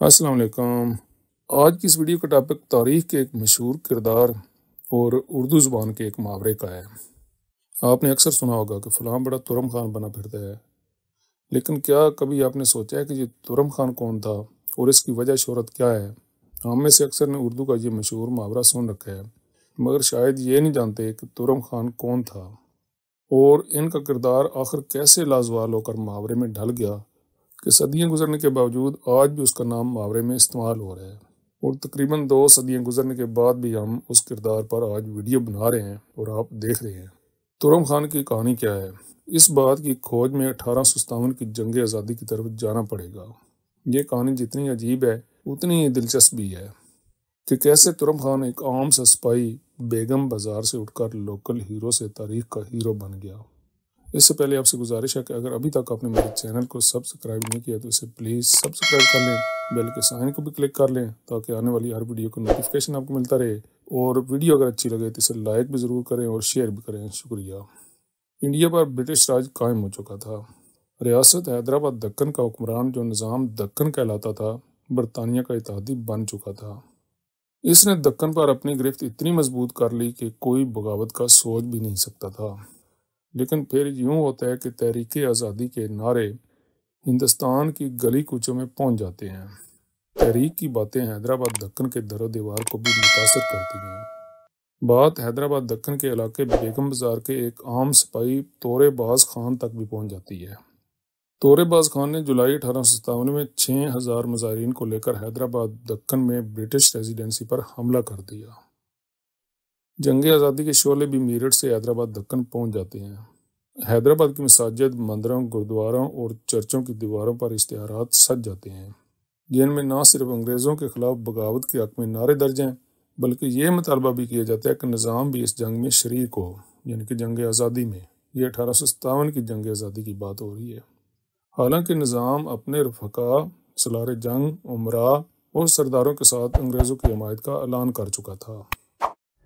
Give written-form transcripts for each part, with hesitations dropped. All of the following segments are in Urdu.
السلام علیکم۔ آج کی اس ویڈیو کا ٹاپک تاریخ کے ایک مشہور کردار اور اردو زبان کے ایک محاورے کا ہے۔ آپ نے اکثر سنا ہوگا کہ فلاں بڑا ترم خان بنا پھرتا ہے، لیکن کیا کبھی آپ نے سوچا ہے کہ یہ ترم خان کون تھا اور اس کی وجہ شہرت کیا ہے؟ ہم میں سے اکثر نے اردو کا یہ مشہور محاورہ سن رکھا ہے، مگر شاید یہ نہیں جانتے کہ ترم خان کون تھا اور ان کا کردار آخر کیسے لازوال ہو کر محاورے میں ڈھل گیا کہ صدیاں گزرنے کے باوجود آج بھی اس کا نام محاورے میں استعمال ہو رہا ہے، اور تقریباً 2 صدیاں گزرنے کے بعد بھی ہم اس کردار پر آج ویڈیو بنا رہے ہیں اور آپ دیکھ رہے ہیں۔ ترم خان کی کہانی کیا ہے؟ اس بات کی کھوج میں 1857 کی جنگ آزادی کی طرف جانا پڑے گا۔ یہ کہانی جتنی عجیب ہے اتنی ہی دلچسپ بھی ہے کہ کیسے ترم خان ایک عام سا سپاہی بیگم بازار سے اٹھ کر لوکل ہیرو سے تاریخ کا ہیرو بن گیا۔ اس سے پہلے آپ سے گزارش ہے کہ اگر ابھی تک آپ نے میرے چینل کو سبسکرائب نہیں کیا تو اسے پلیز سبسکرائب کر لیں، بیل کے سائن کو بھی کلک کر لیں تاکہ آنے والی ہر ویڈیو کو نوٹیفیکیشن آپ کو ملتا رہے، اور ویڈیو اگر اچھی لگے تو اسے لائک بھی ضرور کریں اور شیئر بھی کریں۔ شکریہ۔ انڈیا پر برٹش راج قائم ہو چکا تھا۔ ریاست حیدرآباد دکن کا حکمران، جو نظام دکن کہلاتا تھا، برطانیہ کا اتحادی بن چکا تھا۔ اس نے دکن پر اپنی گرفت اتنی مضبوط کر لی کہ کوئی بغاوت کا سوچ بھی نہیں سکتا تھا۔ لیکن پھر یوں ہوتا ہے کہ تحریک آزادی کے نعرے ہندوستان کی گلی کوچوں میں پہنچ جاتے ہیں۔ تحریک کی باتیں حیدرآباد دکن کے در و دیوار کو بھی متاثر کرتی ہیں۔ بات حیدرآباد دکن کے علاقے بیگم بازار کے ایک عام سپاہی تورے باز خان تک بھی پہنچ جاتی ہے۔ تورے باز خان نے جولائی 1857 میں 6000 مظاہرین کو لے کر حیدرآباد دکن میں برٹش ریزیڈنسی پر حملہ کر دیا۔ جنگ آزادی کے شعلے بھی میرٹھ سے حیدرآباد دکن پہنچ جاتے ہیں۔ حیدرآباد کی مساجد، مندروں، گردواروں اور چرچوں کی دیواروں پر اشتہارات سج جاتے ہیں، جن میں نہ صرف انگریزوں کے خلاف بغاوت کے حق میں نعرے درج ہیں، بلکہ یہ مطالبہ بھی کیا جاتا ہے کہ نظام بھی اس جنگ میں شریک ہو، یعنی کہ جنگ آزادی میں۔ یہ 1857 کی جنگ آزادی کی بات ہو رہی ہے۔ حالانکہ نظام اپنے رفقا، سالار جنگ، امراء اور سرداروں کے ساتھ انگریزوں کی حمایت کا اعلان کر چکا تھا،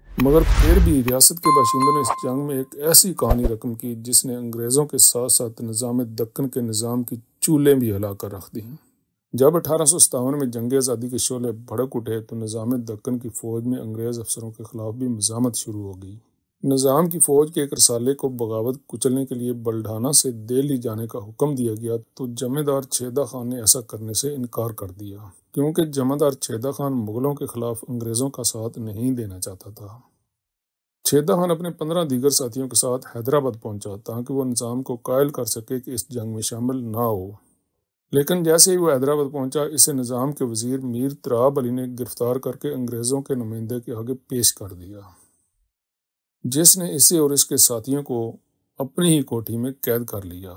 مگر پھر بھی ریاست کے باشندوں نے اس جنگ میں ایک ایسی کہانی رقم کی جس نے انگریزوں کے ساتھ ساتھ نظام دکن کے نظام کی چولیں بھی ہلا کر رکھ دیں۔ جب 1857 میں جنگ آزادی کے شعلے بھڑک اٹھے تو نظام دکن کی فوج میں انگریز افسروں کے خلاف بھی مزاحمت شروع ہو گئی۔ نظام کی فوج کے ایک رسالے کو بغاوت کچلنے کے لیے بلڈھانا سے دہلی جانے کا حکم دیا گیا تو جمیندار چھیدہ خان نے ایسا کرنے سے انکار کر دیا، کیونکہ جمیندار چھیدہ خان مغلوں کے خلاف انگریزوں کا ساتھ نہیں دینا چاہتا تھا۔ چھیدہ خان اپنے 15 دیگر ساتھیوں کے ساتھ حیدرآباد پہنچا تاکہ وہ نظام کو قائل کر سکے کہ اس جنگ میں شامل نہ ہو، لیکن جیسے ہی وہ حیدرآباد پہنچا اسے نظام کے وزیر میر تراب علی نے گرفتار کر کے انگریزوں کے نمائندے کے آگے پیش کر دیا، جس نے اسے اور اس کے ساتھیوں کو اپنی ہی کوٹھی میں قید کر لیا۔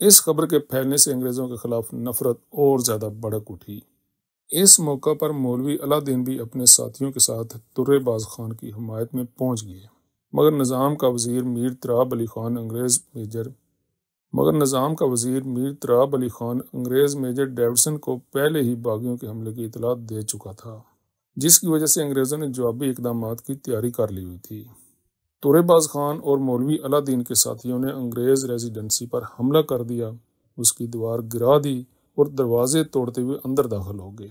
اس خبر کے پھیلنے سے انگریزوں کے خلاف نفرت اور زیادہ بھڑک اٹھی۔ اس موقع پر مولوی علا دین بھی اپنے ساتھیوں کے ساتھ ترے باز خان کی حمایت میں پہنچ گئے، مگر نظام کا وزیر میر تراب علی خان انگریز میجر ڈیوڈسن کو پہلے ہی باغیوں کے حملے کی اطلاع دے چکا تھا، جس کی وجہ سے انگریزوں نے جوابی اقدامات کی تیاری کر لی ہوئی تھی۔ ترے باز خان اور مولوی علا دین کے ساتھیوں نے انگریز ریزیڈنسی پر حملہ کر دیا، اس کی دیوار گرا دی اور دروازے توڑتے ہوئے اندر داخل ہو گئے۔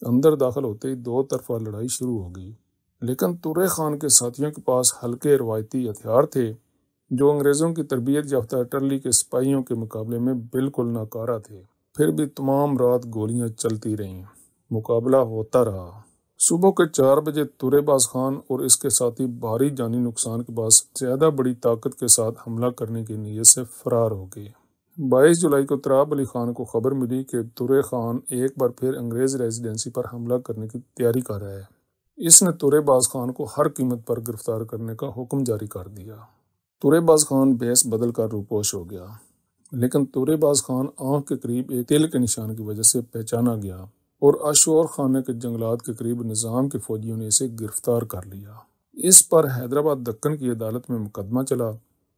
اندر داخل ہوتے ہی 2 طرفہ لڑائی شروع ہو گئی، لیکن ترے خان کے ساتھیوں کے پاس ہلکے روایتی ہتھیار تھے جو انگریزوں کی تربیت یافتہ ٹرلی کے سپاہیوں کے مقابلے میں بالکل ناکارہ تھے۔ پھر بھی تمام رات گولیاں چلتی رہیں، مقابلہ ہوتا رہا۔ صبح کے 4 بجے ترے باز خان اور اس کے ساتھی بھاری جانی نقصان کے بعد زیادہ بڑی طاقت کے ساتھ حملہ کرنے کی نیت سے فرار ہو گئے۔ 22 جولائی کو تراب علی خان کو خبر ملی کہ ترے خان ایک بار پھر انگریز ریزیڈنسی پر حملہ کرنے کی تیاری کر رہا ہے۔ اس نے ترے باز خان کو ہر قیمت پر گرفتار کرنے کا حکم جاری کر دیا۔ ترے باز خان بھیس بدل کر روپوش ہو گیا، لیکن ترے باز خان آنکھ کے قریب ایک تل کے نشان کی وجہ سے پہچانا گیا اور اشور خانے کے جنگلات کے قریب نظام کے فوجیوں نے اسے گرفتار کر لیا۔ اس پر حیدرآباد دکن کی عدالت میں مقدمہ چلا۔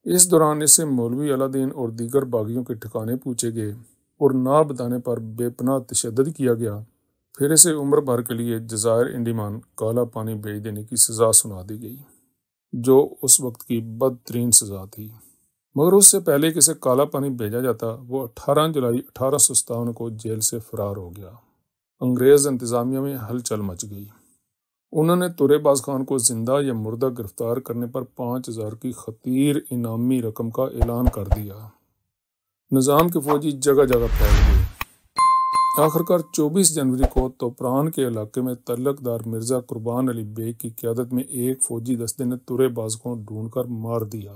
اس دوران اسے مولوی علا دین اور دیگر باغیوں کے ٹھکانے پوچھے گئے اور نہ بتانے پر بے پناہ تشدد کیا گیا۔ پھر اسے عمر بھر کے لیے جزائر انڈیمان کالا پانی بھیج دینے کی سزا سنا دی گئی، جو اس وقت کی بدترین سزا تھی۔ مگر اس سے پہلے کہ اسے کالا پانی بھیجا جاتا، وہ 18 جولائی 1857 کو جیل سے فرار ہو گیا۔ انگریز انتظامیہ میں ہلچل مچ گئی۔ انہوں نے ترے باز خان کو زندہ یا مردہ گرفتار کرنے پر 5,000 کی خطیر انعامی رقم کا اعلان کر دیا۔ نظام کے فوجی جگہ جگہ پھیل گئے۔ آخرکار 24 جنوری کو توپران کے علاقے میں تعلق دار مرزا قربان علی بیگ کی قیادت میں ایک فوجی دستے نے ترے باز کو ڈھونڈ کر مار دیا۔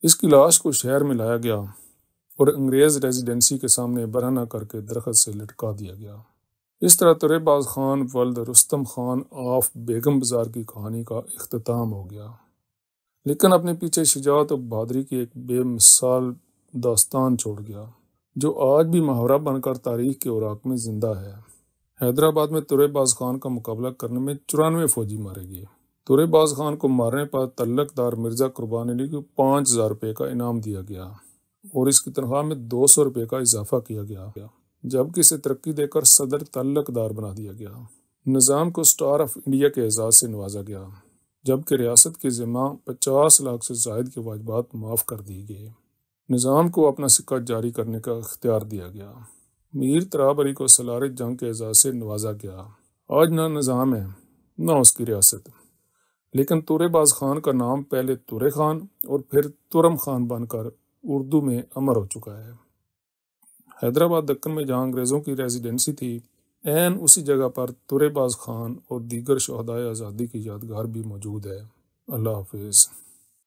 اس کی لاش کو شہر میں لایا گیا اور انگریز ریزیڈنسی کے سامنے برہنہ کر کے درخت سے لٹکا دیا گیا۔ اس طرح ترے باز خان ولد رستم خان آف بیگم بازار کی کہانی کا اختتام ہو گیا، لیکن اپنے پیچھے شجاعت و بہادری کی ایک بے مثال داستان چھوڑ گیا جو آج بھی محاورہ بن کر تاریخ کے اوراق میں زندہ ہے۔ حیدرآباد میں ترے باز خان کا مقابلہ کرنے میں 94 فوجی مارے گئے۔ ترے باز خان کو مارنے پر تعلق دار مرزا قربان علی کو 5,000 روپے کا انعام دیا گیا اور اس کی تنخواہ میں 200 روپے کا اضافہ کیا گیا، جبکہ اسے ترقی دے کر صدر تعلق دار بنا دیا گیا۔ نظام کو اسٹار آف انڈیا کے اعزاز سے نوازا گیا، جبکہ ریاست کے ذمہ 50 لاکھ سے زائد کے واجبات معاف کر دیے گئے۔ نظام کو اپنا سکہ جاری کرنے کا اختیار دیا گیا۔ میر تراب علی کو سالار جنگ کے اعزاز سے نوازا گیا۔ آج نہ نظام ہے نہ اس کی ریاست، لیکن ترے باز خان کا نام پہلے ترے خان اور پھر ترم خان بن کر اردو میں امر ہو چکا ہے۔ حیدرآباد دکن میں جہاں انگریزوں کی ریزیڈنسی تھی، عین اسی جگہ پر ترے باز خان اور دیگر شہدائے آزادی کی یادگار بھی موجود ہے۔ اللہ حافظ۔